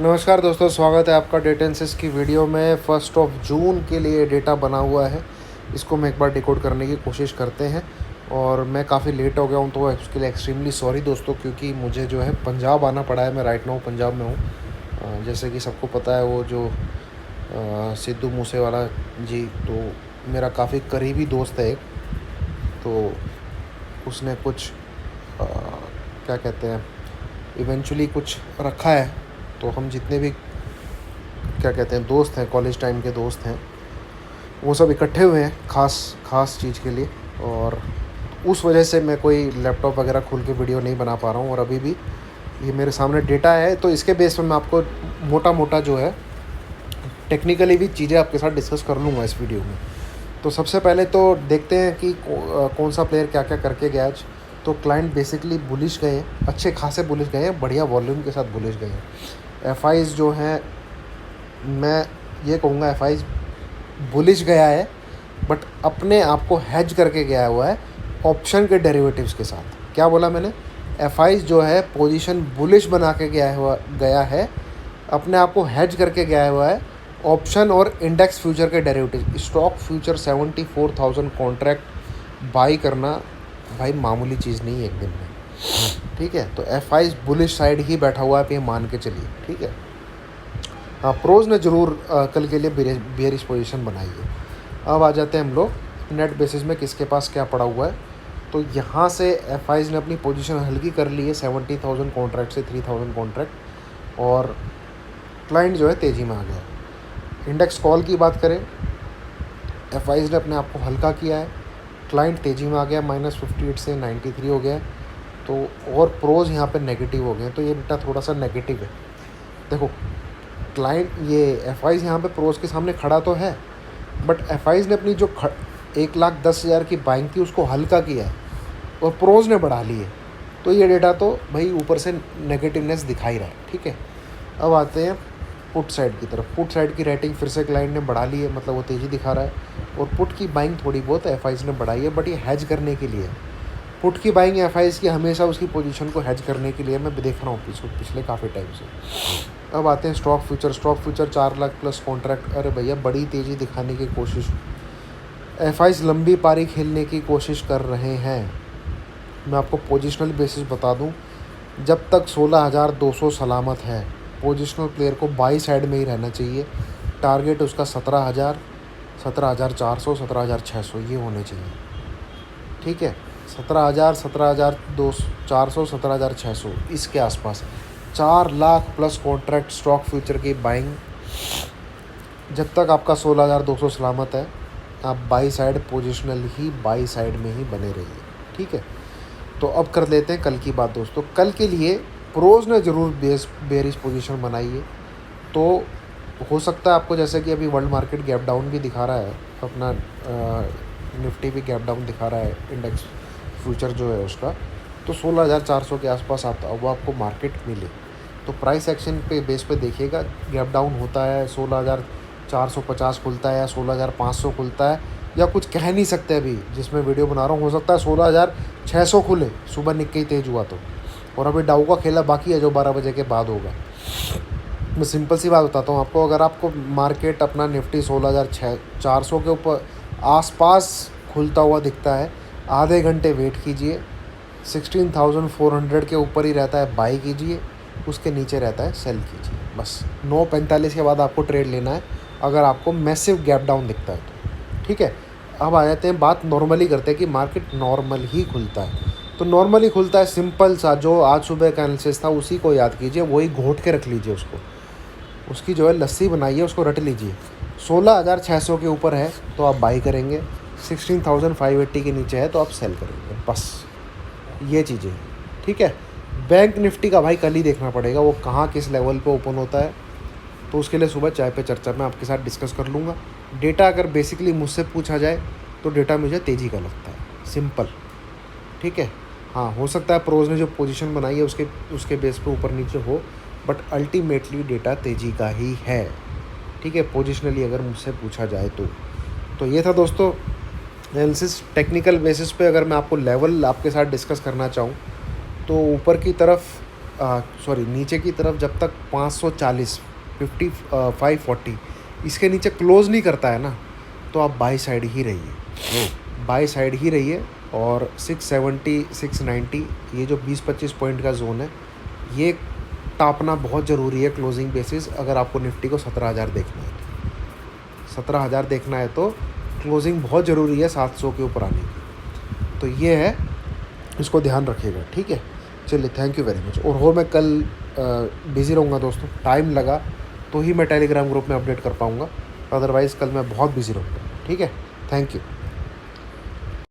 नमस्कार दोस्तों, स्वागत है आपका डेटेंसिस की वीडियो में। 1 जून के लिए डेटा बना हुआ है, इसको मैं एक बार डिकोड करने की कोशिश करते हैं। और मैं काफ़ी लेट हो गया हूँ, तो उसके लिए एक्सट्रीमली सॉरी दोस्तों, क्योंकि मुझे जो है पंजाब आना पड़ा है। मैं राइट नाउ पंजाब में हूँ। जैसे कि सबको पता है, वो जो सिद्धू मूसेवाला जी, तो मेरा काफ़ी करीबी दोस्त है एक। तो उसने कुछ क्या कहते हैं, इवेंचुअली कुछ रखा है। तो हम जितने भी क्या कहते हैं दोस्त हैं, कॉलेज टाइम के दोस्त हैं, वो सब इकट्ठे हुए हैं खास खास चीज़ के लिए। और उस वजह से मैं कोई लैपटॉप वगैरह खोल के वीडियो नहीं बना पा रहा हूँ। और अभी भी ये मेरे सामने डेटा है, तो इसके बेस पर मैं आपको मोटा मोटा जो है टेक्निकली भी चीज़ें आपके साथ डिस्कस कर लूँगा इस वीडियो में। तो सबसे पहले तो देखते हैं कि कौन सा प्लेयर क्या क्या करके गया आज। तो क्लाइंट बेसिकली बुलिश गए हैं, अच्छे खासे बुलिश गए हैं, बढ़िया वॉल्यूम के साथ बुलिश गए हैं। एफ जो हैं, मैं ये कहूँगा एफ बुलिश गया है, बट अपने आप को हैज करके गया हुआ है ऑप्शन के डेरिवेटिव्स के साथ। क्या बोला मैंने? एफ जो है पोजीशन बुलिश बना के गया है, अपने आप को हैज करके गया हुआ है ऑप्शन और इंडेक्स फ्यूचर के derivative. Stock future 74,000 contract by करना भाई मामूली चीज़ नहीं है एक दिन में, ठीक है। तो एफ बुलिश साइड ही बैठा हुआ है, आप ये मान के चलिए, ठीक है। हाँ, प्रोज ने ज़रूर कल के लिए बेयरिश पोजीशन बनाई है। अब आ जाते हैं हम लोग नेट बेसिस में किसके पास क्या पड़ा हुआ है। तो यहाँ से एफ ने अपनी पोजीशन हल्की कर ली है 70,000 कॉन्ट्रैक्ट से 3,000 कॉन्ट्रैक्ट, और क्लाइंट जो है तेज़ी में आ गया। इंडेक्स कॉल की बात करें, एफ ने अपने आप को हल्का किया है, क्लाइंट तेज़ी में आ गया, -58 से 93 हो गया। तो और प्रोज यहाँ पे नेगेटिव हो गए, तो ये बेटा थोड़ा सा नेगेटिव है। देखो, क्लाइंट ये एफ यहाँ पे प्रोज के सामने खड़ा तो है, बट एफ ने अपनी जो 1,10,000 की बाइंग थी उसको हल्का किया है, और प्रोज ने बढ़ा ली है। तो ये डेटा तो भाई ऊपर से नेगेटिवनेस दिखा ही रहा है, ठीक है। अब आते हैं पुट साइड की तरफ। पुट साइड की रेटिंग फिर से क्लाइंट ने बढ़ा ली है, मतलब वो तेज़ी दिखा रहा है, और पुट की बाइंग थोड़ी बहुत एफ ने बढ़ाई है, बट ये हैज करने के लिए। पुट की बाइंग एफ की हमेशा उसकी पोजीशन को हैज करने के लिए मैं देख रहा हूँ पिछले काफ़ी टाइम से। अब आते हैं stock future. Stock future 4 lakh plus contract. अरे भैया, बड़ी तेज़ी दिखाने की कोशिश, एफ लंबी पारी खेलने की कोशिश कर रहे हैं। मैं आपको पोजिशनल बेसिस बता दूं, जब तक 16,200 सलामत है, पोजिशनल प्लेयर को बाई साइड में ही रहना चाहिए। टारगेट उसका 17,000, 17,400, 17,600 ये होने चाहिए, ठीक है। 17,000, 17,400, 17,600 इसके आसपास 4 lakh plus contract stock future की बाइंग। जब तक आपका 16,200 सलामत है, आप by side positional he by side में ही बने रहिए, ठीक है। तो अब कर लेते हैं कल की बात दोस्तों। कल के लिए प्रोज ने ज़रूर बेरिश पोजीशन बनाई है। तो हो सकता है आपको, जैसे कि अभी वर्ल्ड मार्केट गैप डाउन भी दिखा रहा है, अपना निफ्टी भी गैप डाउन दिखा रहा है, इंडेक्स फ्यूचर जो है उसका, तो 16,400 के आसपास आता वो आपको मार्केट मिले। तो प्राइस एक्शन पे बेस पे देखिएगा, गैप डाउन होता है 16,450 खुलता है या 16,500 खुलता है, या कुछ कह नहीं सकते अभी जिसमें वीडियो बना रहा हूँ। हो सकता है 16,600 खुले, सुबह निक्के तेज़ हुआ तो। और अभी डाउ का खेला बाकी है जो 12 बजे के बाद होगा। मैं सिंपल सी बात बताता हूँ आपको, अगर आपको मार्केट अपना निफ्टी 16,400 के ऊपर आसपास खुलता हुआ दिखता है, आधे घंटे वेट कीजिए। 16,400 के ऊपर ही रहता है बाई कीजिए, उसके नीचे रहता है सेल कीजिए। बस 9:45 के बाद आपको ट्रेड लेना है, अगर आपको मैसिव गैप डाउन दिखता है तो, ठीक है। अब आ जाते हैं, बात नॉर्मली करते हैं कि मार्केट नॉर्मल ही खुलता है। तो नॉर्मली खुलता है सिंपल सा, जो आज सुबह का एनालिसिस था उसी को याद कीजिए, वही घोट के रख लीजिए उसको, उसकी जो है लस्सी बनाइए, उसको रट लीजिए। 16,600 के ऊपर है तो आप बाई करेंगे, 16,580 के नीचे है तो आप सेल करेंगे, बस ये चीज़ें, ठीक है। बैंक निफ्टी का भाई कल ही देखना पड़ेगा, वो कहाँ किस लेवल पे ओपन होता है, तो उसके लिए सुबह चाय पे चर्चा में आपके साथ डिस्कस कर लूँगा। डेटा अगर बेसिकली मुझसे पूछा जाए तो डेटा मुझे तेज़ी का लगता है, सिंपल, ठीक है। हाँ, हो सकता है प्रोज ने जो पोजीशन बनाई है उसके बेस पे ऊपर नीचे हो, बट अल्टीमेटली डेटा तेज़ी का ही है, ठीक है, पोजिशनली अगर मुझसे पूछा जाए तो ये था दोस्तों एनालिसिस। टेक्निकल बेसिस पे अगर मैं आपको लेवल आपके साथ डिस्कस करना चाहूँ, तो ऊपर की तरफ सॉरी नीचे की तरफ जब तक 540 5540 इसके नीचे क्लोज़ नहीं करता है ना, तो आप बाई साइड ही रहिए, बाई साइड ही रहिए। और 670 690 ये जो 20-25 पॉइंट का जोन है, ये टापना बहुत ज़रूरी है क्लोजिंग बेसिस। अगर आपको निफ्टी को 17,000 देखना है, 17,000 देखना है तो क्लोजिंग बहुत ज़रूरी है 700 के ऊपर आने की। तो ये है, इसको ध्यान रखिएगा, ठीक है। चलिए, थैंक यू वेरी मच। और मैं कल बिज़ी रहूँगा दोस्तों, टाइम लगा तो ही मैं टेलीग्राम ग्रुप में अपडेट कर पाऊँगा, अदरवाइज़ कल मैं बहुत बिज़ी रहूँगा, ठीक है। Thank you.